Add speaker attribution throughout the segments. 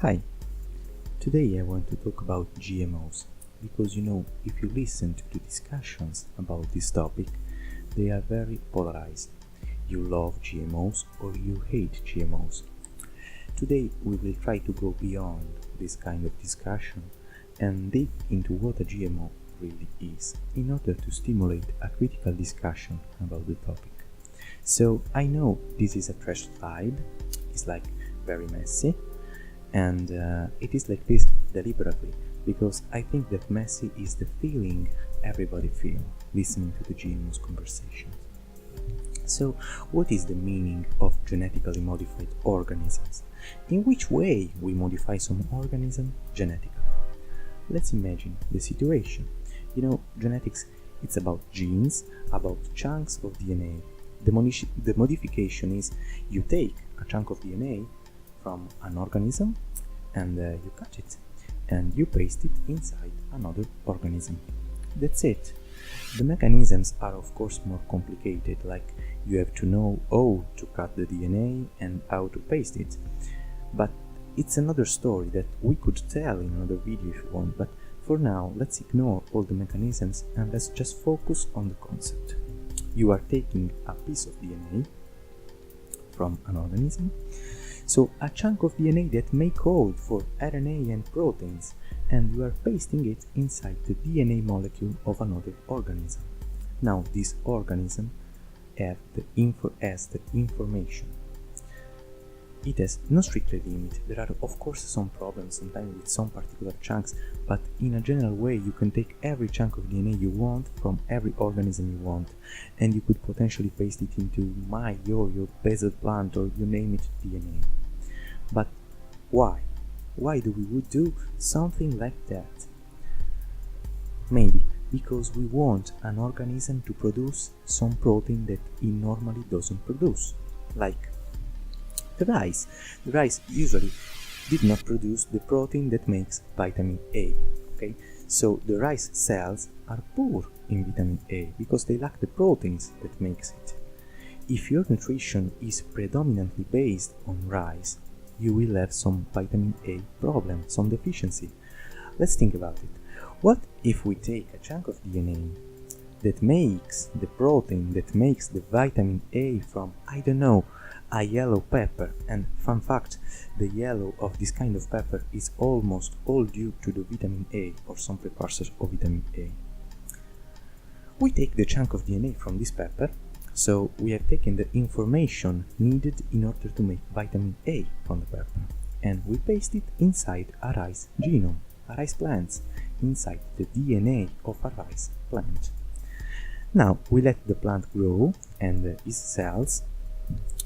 Speaker 1: Hi, today I want to talk about GMOs because if you listen to the discussions about this topic, they are very polarized. You love GMOs or you hate GMOs. Today we will try to go beyond this kind of discussion and dig into what a GMO really is in order to stimulate a critical discussion about the topic. So I know this is a trash slide, it's like very messy, and it is like this deliberately because I think that messy is the feeling everybody feels listening to the GMOs conversations. So what is the meaning of genetically modified organisms? In which way we modify some organism genetically? Let's imagine the situation. Genetics, it's about genes, about chunks of DNA. The modification is you take a chunk of DNA from an organism and you cut it and you paste it inside another organism. That's it. The mechanisms are of course more complicated, like you have to know how to cut the DNA and how to paste it. But it's another story that we could tell in another video if you want, but for now let's ignore all the mechanisms and let's just focus on the concept. You are taking a piece of DNA from an organism, so a chunk of DNA that may code for RNA and proteins, and you are pasting it inside the DNA molecule of another organism. Now this organism has the information. It has no strict limit. There are of course some problems sometimes with some particular chunks, but in a general way you can take every chunk of DNA you want from every organism you want, and you could potentially paste it into your basil plant or you name it DNA. But why? Why do we would do something like that? Maybe because we want an organism to produce some protein that it normally doesn't produce, like the rice. The rice usually did not produce the protein that makes vitamin A. Okay, so the rice cells are poor in vitamin A because they lack the proteins that makes it. If your nutrition is predominantly based on rice, you will have some vitamin A problem, some deficiency. Let's think about it. What if we take a chunk of DNA that makes the protein that makes the vitamin A from, I don't know, a yellow pepper, and fun fact, the yellow of this kind of pepper is almost all due to the vitamin A or some precursors of vitamin A. We take the chunk of DNA from this pepper, so we have taken the information needed in order to make vitamin A from the pepper, and we paste it inside a rice genome, a rice plant, inside the DNA of a rice plant. Now we let the plant grow, and its cells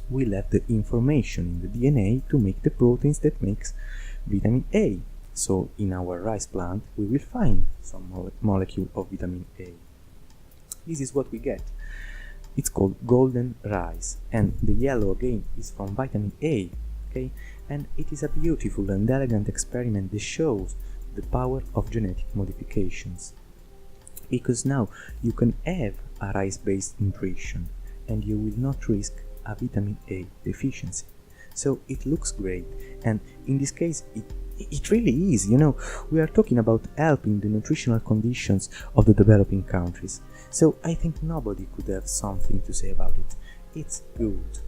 Speaker 1: will have the information in the DNA to make the proteins that makes vitamin A. So in our rice plant we will find some molecule of vitamin A. This is what we get. It's called golden rice, and the yellow again is from vitamin A. Okay, and it is a beautiful and elegant experiment that shows the power of genetic modifications, because now you can have a rice-based nutrition and you will not risk a vitamin A deficiency. So it looks great, and in this case it really is. We are talking about helping the nutritional conditions of the developing countries, so I think nobody could have something to say about it. It's good.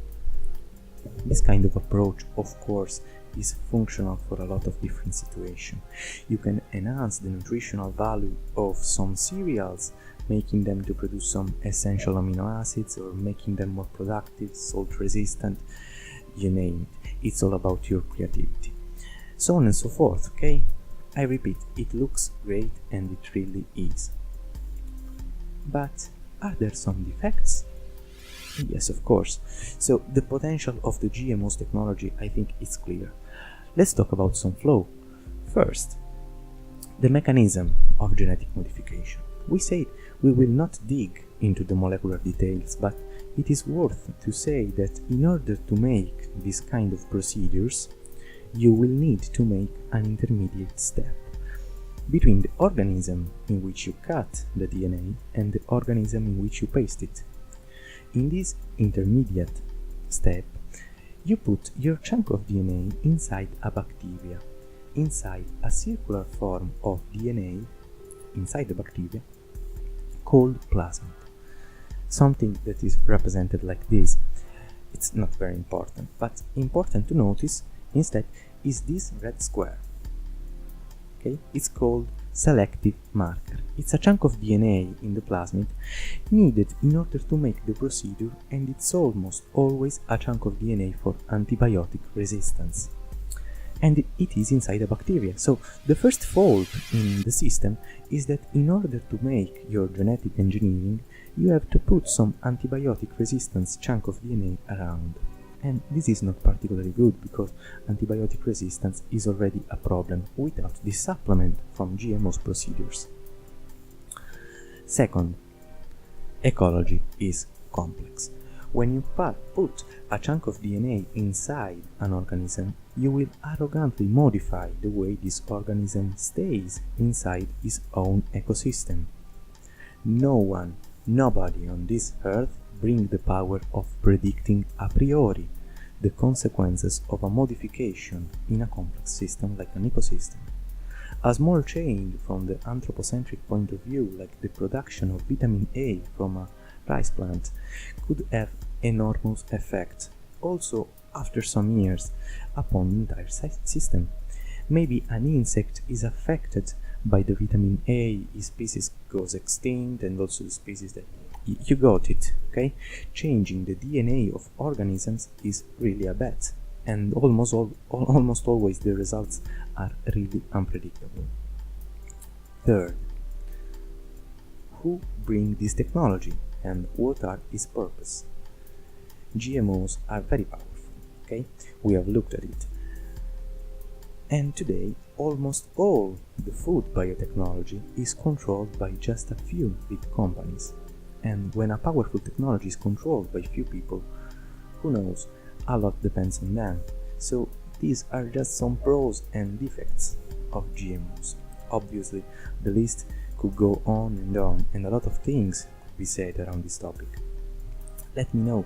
Speaker 1: This kind of approach, of course, is functional for a lot of different situations. You can enhance the nutritional value of some cereals, making them to produce some essential amino acids or making them more productive, salt resistant, you name it. It's all about your creativity. So on and so forth, okay? I repeat, it looks great and it really is. But are there some defects? Yes, of course. So the potential of the GMOs technology, I think, is clear. Let's talk about some flaw. First, the mechanism of genetic modification. We said we will not dig into the molecular details, but it is worth to say that in order to make this kind of procedures, you will need to make an intermediate step between the organism in which you cut the DNA and the organism in which you paste it. In this intermediate step, you put your chunk of DNA inside a bacteria, inside a circular form of DNA inside the bacteria called plasmid. Something that is represented like this. It's not very important, but important to notice instead is this red square. Okay, it's called selective marker. It's a chunk of DNA in the plasmid needed in order to make the procedure, and it's almost always a chunk of DNA for antibiotic resistance. And it is inside a bacteria. So the first fault in the system is that in order to make your genetic engineering, you have to put some antibiotic resistance chunk of DNA around. And this is not particularly good because antibiotic resistance is already a problem without this supplement from GMOs procedures. Second, ecology is complex. When you put a chunk of DNA inside an organism, you will arrogantly modify the way this organism stays inside its own ecosystem. Nobody on this earth bring the power of predicting a priori the consequences of a modification in a complex system like an ecosystem. A small change from the anthropocentric point of view, like the production of vitamin A from a rice plant, could have enormous effect, also after some years, upon the entire system. Maybe an insect is affected by the vitamin A, its species goes extinct, and also the species that you got it, okay? Changing the DNA of organisms is really a bet, and almost always the results are really unpredictable. Third, who bring this technology and what are its purpose? GMOs are very powerful, okay? We have looked at it. And today, almost all the food biotechnology is controlled by just a few big companies. And when a powerful technology is controlled by few people, who knows, a lot depends on them. So these are just some pros and defects of GMOs. Obviously, the list could go on, and a lot of things could be said around this topic. Let me know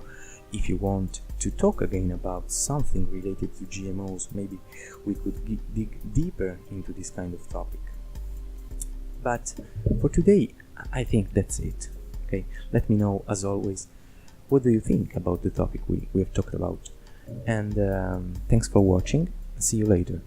Speaker 1: if you want to talk again about something related to GMOs. Maybe we could dig deeper into this kind of topic. But for today, I think that's it. Okay, let me know, as always, what do you think about the topic we have talked about. And thanks for watching. See you later.